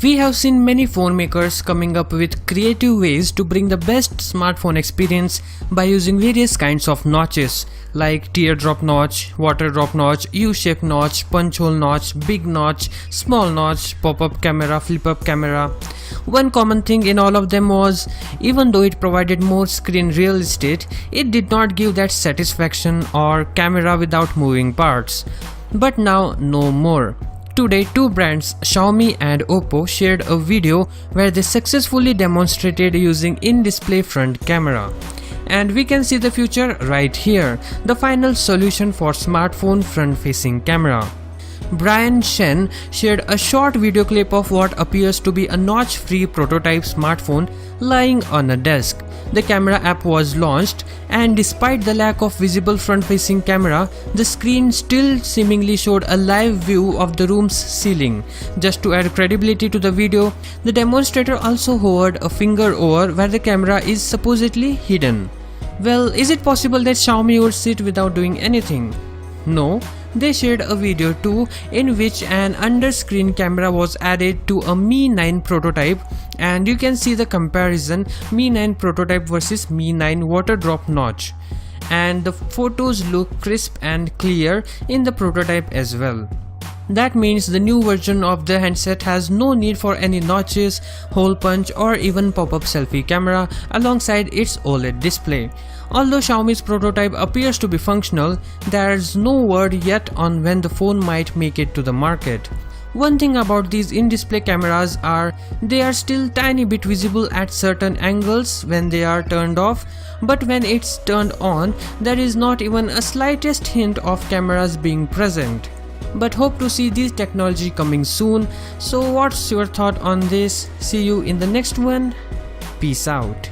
We have seen many phone makers coming up with creative ways to bring the best smartphone experience by using various kinds of notches like teardrop notch, water drop notch, U-shaped notch, punch hole notch, big notch, small notch, pop-up camera, flip-up camera. One common thing in all of them was, even though it provided more screen real estate, it did not give that satisfaction or camera without moving parts. But now no more. Today, two brands, Xiaomi and Oppo, shared a video where they successfully demonstrated using in-display front camera. And we can see the future right here, the final solution for smartphone front-facing camera. Brian Shen shared a short video clip of what appears to be a notch-free prototype smartphone lying on a desk. The camera app was launched, and despite the lack of visible front-facing camera, the screen still seemingly showed a live view of the room's ceiling. Just to add credibility to the video, the demonstrator also hovered a finger over where the camera is supposedly hidden. Well, is it possible that Xiaomi would sit without doing anything? No. They shared a video too in which an under-screen camera was added to a Mi 9 prototype, and you can see the comparison Mi 9 prototype versus Mi 9 water drop notch, and the photos look crisp and clear in the prototype as well. That means the new version of the handset has no need for any notches, hole punch or even pop-up selfie camera alongside its OLED display. Although Xiaomi's prototype appears to be functional, there's no word yet on when the phone might make it to the market. One thing about these in-display cameras are they are still tiny bit visible at certain angles when they are turned off, but when it's turned on, there is not even a slightest hint of cameras being present. But hope to see this technology coming soon. So what's your thought on this? See you in the next one. Peace out.